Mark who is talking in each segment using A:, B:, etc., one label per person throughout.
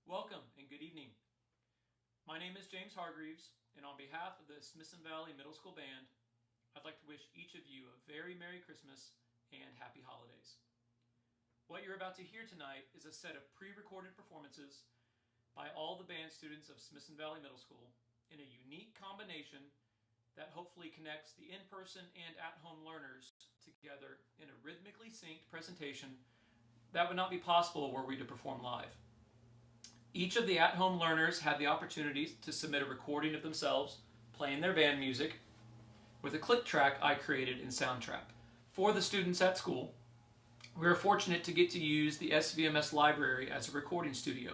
A: Welcome and good evening. My name is James Hargreaves, and on behalf of the Smithson Valley Middle School Band, I'd like to wish each of you a very Merry Christmas and Happy Holidays. What you're about to hear tonight is a set of pre-recorded performances by all the band students of Smithson Valley Middle School in a unique combination that hopefully connects the in-person and at-home learners together in a rhythmically synced presentation that would not be possible were we to perform live. Each of the at-home learners had the opportunity to submit a recording of themselves playing their band music, with a click track I created in Soundtrap. For the students at school, we are fortunate to get to use the SVMS library as a recording studio,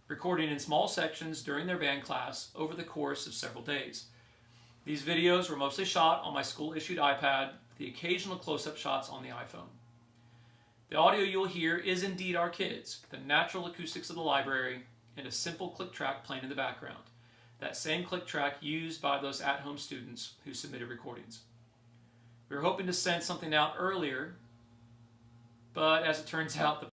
A: recording in small sections during their band class over the course of several days. These videos were mostly shot on my school-issued iPad, with the occasional close-up shots on the iPhone. The audio you'll hear is indeed our kids, the natural acoustics of the library, and a simple click track playing in the background. That same click track used by those at-home students who submitted recordings. We were hoping to send something out earlier, but as it turns out,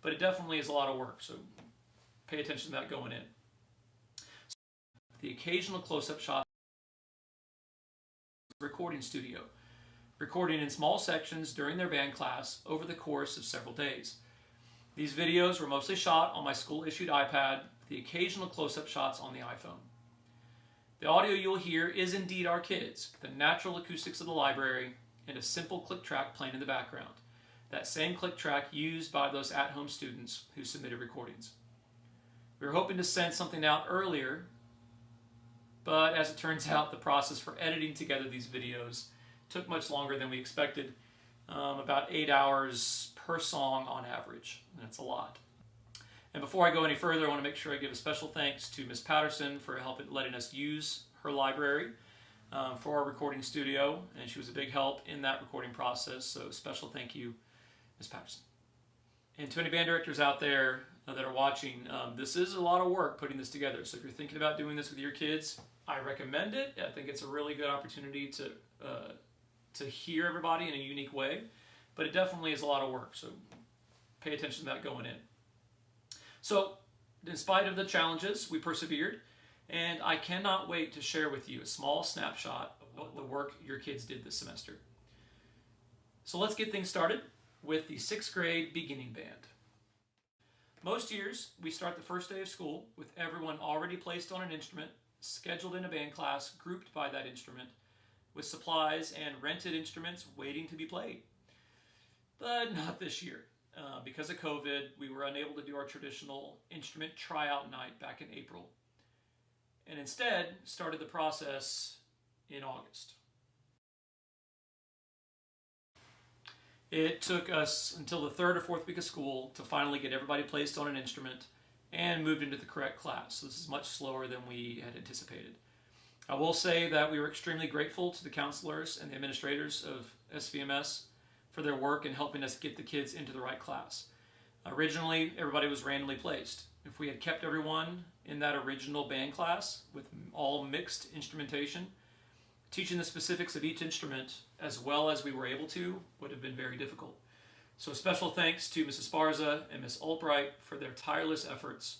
A: it definitely is a lot of work, so pay attention to that going in. The occasional close-up shot recording studio, recording in small sections during their band class over the course of several days. These videos were mostly shot on my school-issued iPad, with the occasional close-up shots on the iPhone. The audio you'll hear is indeed our kids, the natural acoustics of the library, and a simple click track playing in the background. That same click track used by those at-home students who submitted recordings. We were hoping to send something out earlier, but as it turns out, the process for editing together these videos took much longer than we expected, about 8 hours per song on average. That's a lot. And before I go any further, I want to make sure I give a special thanks to Ms. Patterson for letting us use her library for our recording studio, and she was a big help in that recording process, so special thank you, Ms. Patterson. And to any band directors out there that are watching, this is a lot of work putting this together, so if you're thinking about doing this with your kids, I recommend it. I think it's a really good opportunity to hear everybody in a unique way, but it definitely is a lot of work, so pay attention to that going in. So, in spite of the challenges, we persevered, and I cannot wait to share with you a small snapshot of the work your kids did this semester. So let's get things started with the 6th grade beginning band. Most years, we start the first day of school with everyone already placed on an instrument, scheduled in a band class, grouped by that instrument, with supplies and rented instruments waiting to be played. But not this year. Because of COVID, we were unable to do our traditional instrument tryout night back in April, and instead started the process in August. It took us until the 3rd or 4th week of school to finally get everybody placed on an instrument and moved into the correct class. So this is much slower than we had anticipated. I will say that we were extremely grateful to the counselors and the administrators of SVMS for their work in helping us get the kids into the right class. Originally, everybody was randomly placed. If we had kept everyone in that original band class with all mixed instrumentation, teaching the specifics of each instrument as well as we were able to would have been very difficult. So special thanks to Mrs. Sparza and Ms. Albright for their tireless efforts,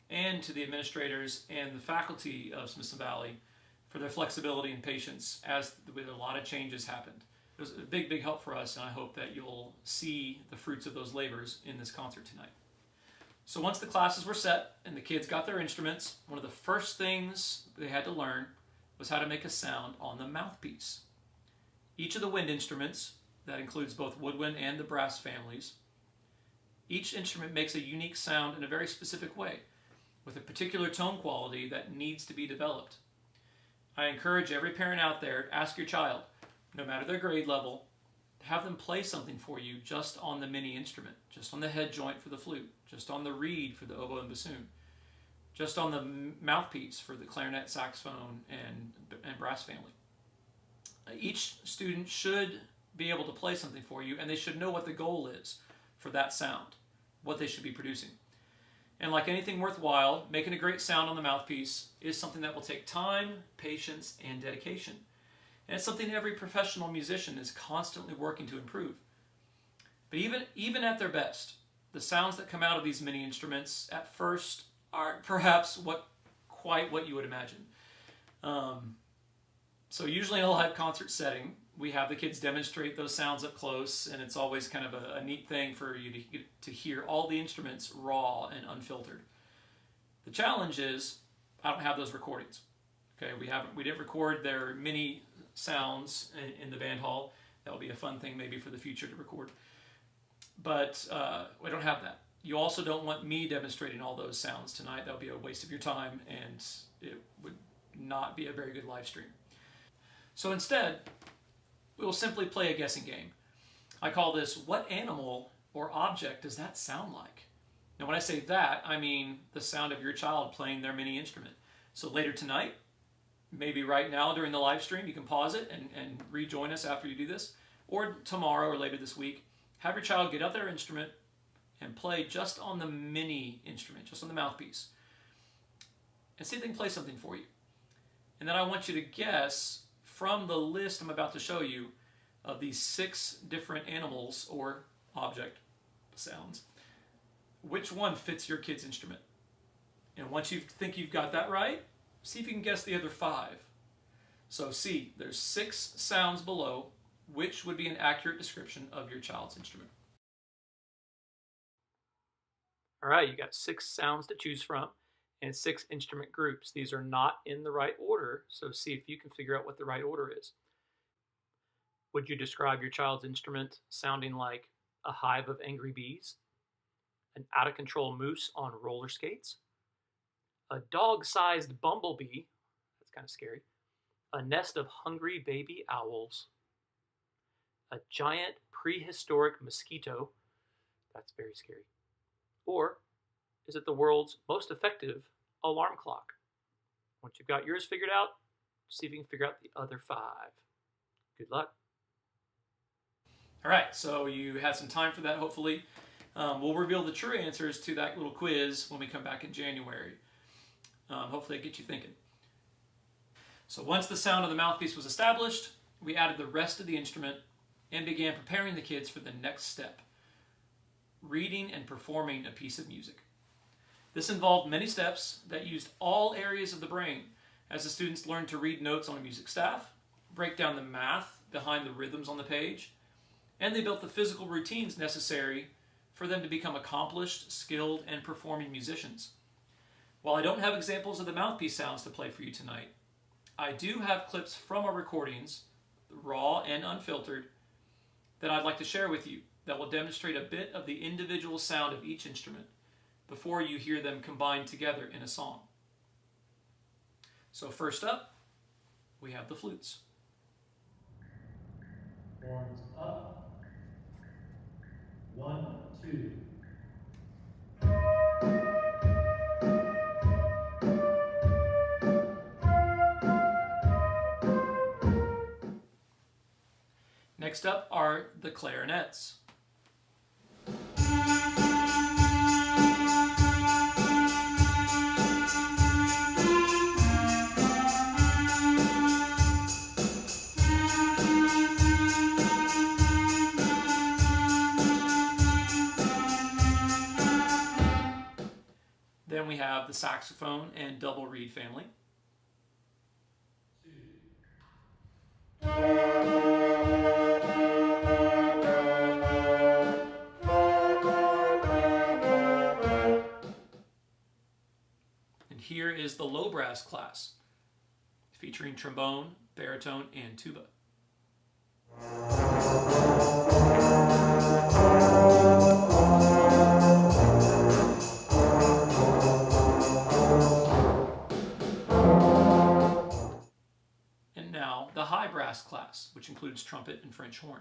A: and to the administrators and the faculty of Smithson Valley for their flexibility and patience as a lot of changes happened. It was a big, big help for us, and I hope that you'll see the fruits of those labors in this concert tonight. So once the classes were set and the kids got their instruments, one of the first things they had to learn was how to make a sound on the mouthpiece. Each of the wind instruments, that includes both woodwind and the brass families, each instrument makes a unique sound in a very specific way. with a particular tone quality that needs to be developed. I encourage every parent out there to ask your child, no matter their grade level, to have them play something for you just on the mini instrument, just on the head joint for the flute, just on the reed for the oboe and bassoon, just on the mouthpiece for the clarinet, saxophone, and brass family. Each student should be able to play something for you, and they should know what the goal is for that sound, what they should be producing. And like anything worthwhile, making a great sound on the mouthpiece is something that will take time, patience, and dedication. And it's something every professional musician is constantly working to improve. But even at their best, the sounds that come out of these mini instruments at first aren't perhaps quite what you would imagine. So usually in a live concert setting, we have the kids demonstrate those sounds up close, and it's always kind of a neat thing for you to hear all the instruments raw and unfiltered. The challenge is I don't have those recordings. Okay, we didn't record their mini sounds in the band hall. That will be a fun thing maybe for the future to record. But we don't have that. You also don't want me demonstrating all those sounds tonight. That would be a waste of your time, and it would not be a very good live stream. So instead, we will simply play a guessing game. I call this, what animal or object does that sound like? Now when I say that, I mean the sound of your child playing their mini instrument. So later tonight, maybe right now during the live stream, you can pause it and rejoin us after you do this, or tomorrow or later this week, have your child get out their instrument and play just on the mini instrument, just on the mouthpiece, and see if they can play something for you. And then I want you to guess from the list I'm about to show you of these 6 different animals or object sounds, which one fits your kid's instrument. And once you think you've got that right, see if you can guess the other 5. So see, there's 6 sounds below. Which would be an accurate description of your child's instrument? All right, you got 6 sounds to choose from and 6 instrument groups. These are not in the right order, so see if you can figure out what the right order is. Would you describe your child's instrument sounding like a hive of angry bees, an out-of-control moose on roller skates, a dog-sized bumblebee, that's kind of scary, a nest of hungry baby owls, a giant prehistoric mosquito, that's very scary, or is it the world's most effective alarm clock? Once you've got yours figured out, see if you can figure out the other 5. Good luck. All right, so you had some time for that, hopefully. We'll reveal the true answers to that little quiz when we come back in January. Hopefully it gets you thinking. So once the sound of the mouthpiece was established, we added the rest of the instrument and began preparing the kids for the next step, reading and performing a piece of music. This involved many steps that used all areas of the brain as the students learned to read notes on a music staff, break down the math behind the rhythms on the page, and they built the physical routines necessary for them to become accomplished, skilled, and performing musicians. While I don't have examples of the mouthpiece sounds to play for you tonight, I do have clips from our recordings, raw and unfiltered, that I'd like to share with you that will demonstrate a bit of the individual sound of each instrument before you hear them combined together in a song. So first up, we have the flutes.
B: Horns up. 1, 2.
A: Next up are the clarinets. Then we have the saxophone and double reed family. And here is the low brass class, featuring trombone, baritone, and tuba. trumpet and French horn.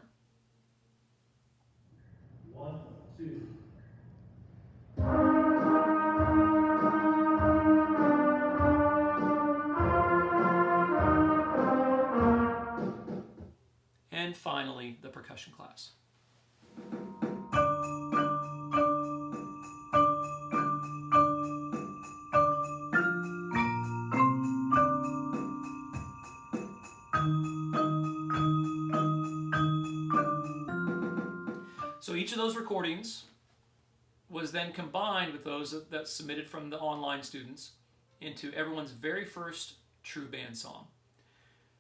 B: 1, 2.
A: And finally, the percussion class. So each of those recordings was then combined with those that submitted from the online students into everyone's very first true band song.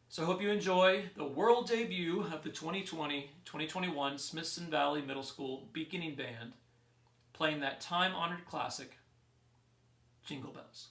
A: So I hope you enjoy the world debut of the 2020-2021 Smithson Valley Middle School beginning band playing that time-honored classic, Jingle Bells.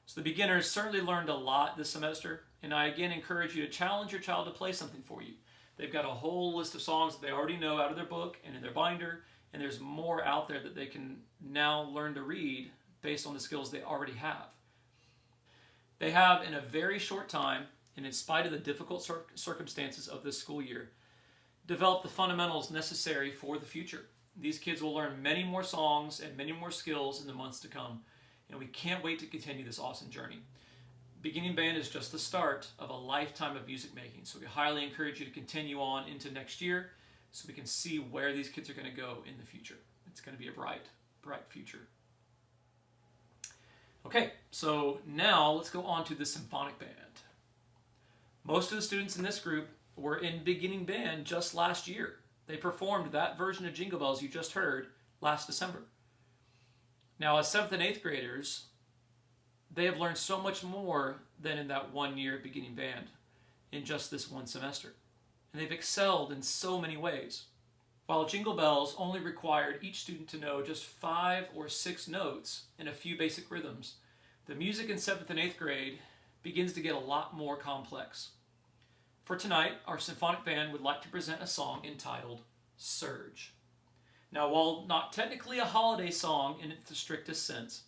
A: So the beginners certainly learned a lot this semester, and I again encourage you to challenge your child to play something for you. They've got a whole list of songs that they already know out of their book and in their binder, and there's more out there that they can now learn to read based on the skills they already have. They have, in a very short time, and in spite of the difficult circumstances of this school year, developed the fundamentals necessary for the future. These kids will learn many more songs and many more skills in the months to come, and we can't wait to continue this awesome journey. Beginning band is just the start of a lifetime of music making, so we highly encourage you to continue on into next year so we can see where these kids are going to go in the future. It's going to be a bright, bright future. Okay, so now let's go on to the symphonic band. Most of the students in this group were in beginning band just last year. They performed that version of Jingle Bells you just heard last December. Now, as 7th and 8th graders, they have learned so much more than in that 1 year beginning band in just this one semester. And they've excelled in so many ways. While Jingle Bells only required each student to know just 5 or 6 notes and a few basic rhythms, the music in 7th and 8th grade begins to get a lot more complex. For tonight, our symphonic band would like to present a song entitled Surge. Now, while not technically a holiday song in the strictest sense,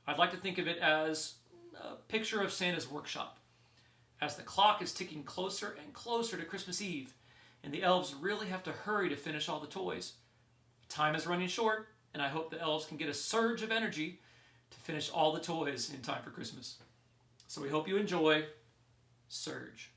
A: I'd like to think of it as a picture of Santa's workshop. As the clock is ticking closer and closer to Christmas Eve, and the elves really have to hurry to finish all the toys. Time is running short, and I hope the elves can get a surge of energy to finish all the toys in time for Christmas. So we hope you enjoy Surge.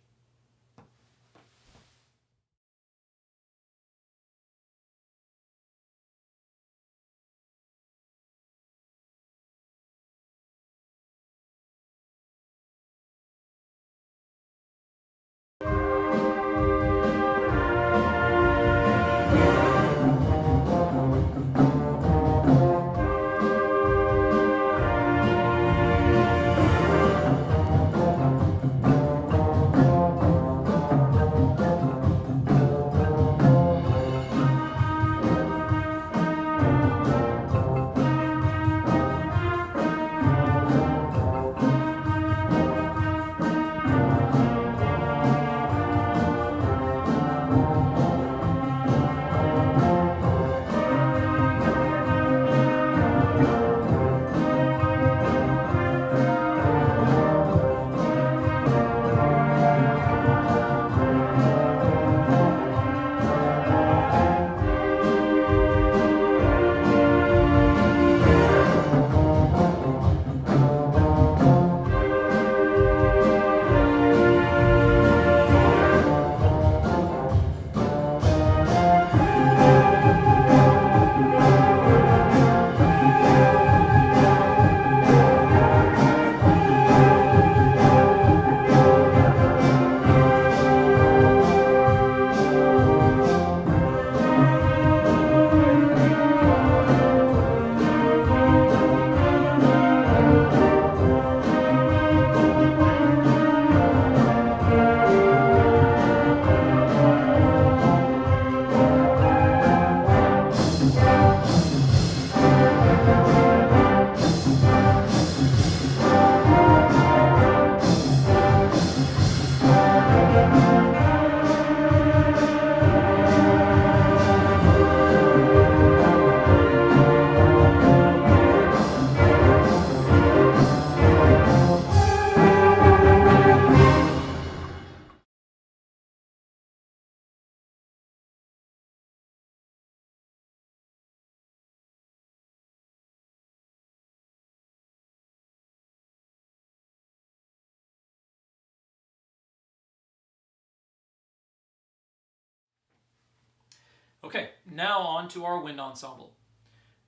A: Okay, now on to our wind ensemble.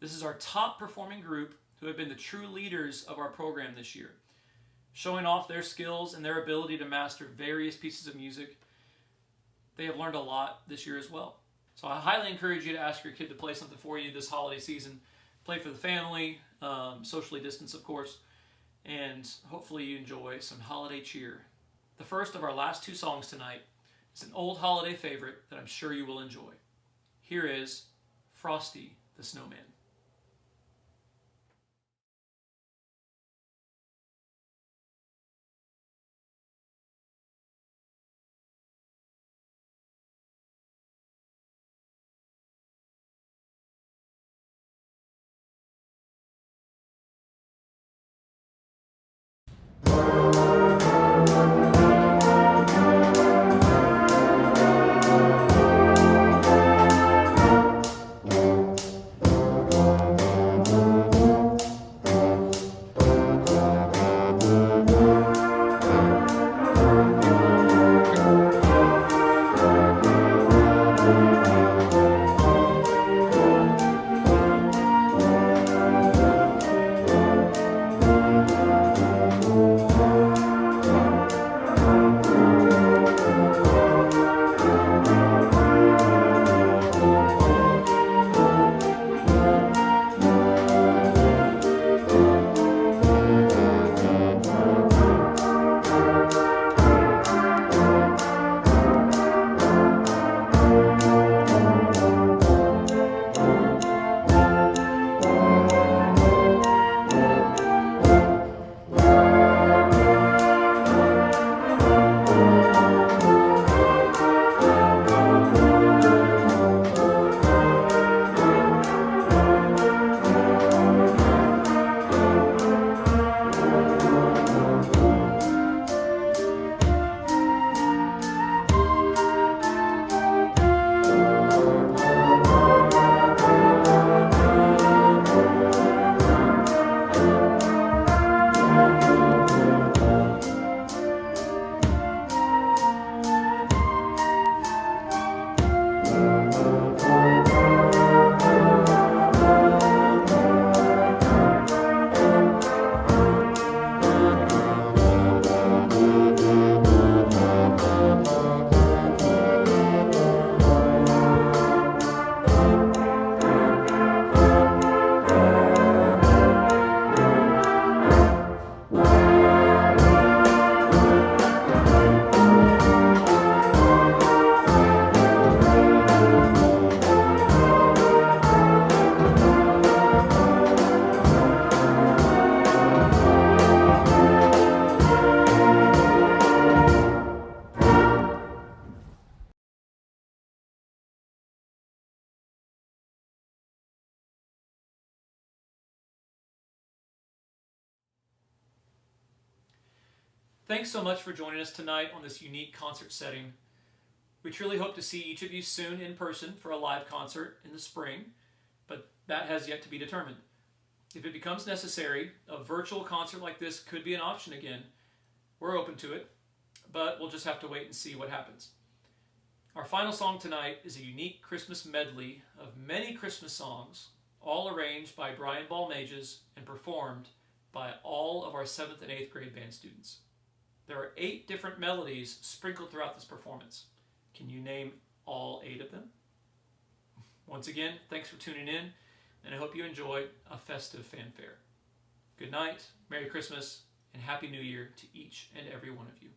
A: This is our top performing group who have been the true leaders of our program this year, showing off their skills and their ability to master various pieces of music. They have learned a lot this year as well. So I highly encourage you to ask your kid to play something for you this holiday season. Play for the family, socially distanced of course, and hopefully you enjoy some holiday cheer. The first of our last two songs tonight is an old holiday favorite that I'm sure you will enjoy. Here is Frosty the Snowman. Thanks so much for joining us tonight on this unique concert setting. We truly hope to see each of you soon in person for a live concert in the spring, but that has yet to be determined. If it becomes necessary, a virtual concert like this could be an option again. We're open to it, but we'll just have to wait and see what happens. Our final song tonight is a unique Christmas medley of many Christmas songs, all arranged by Brian Balmages and performed by all of our 7th and 8th grade band students. There are 8 different melodies sprinkled throughout this performance. Can you name all 8 of them? Once again, thanks for tuning in, and I hope you enjoy A Festive Fanfare. Good night, Merry Christmas, and Happy New Year to each and every one of you.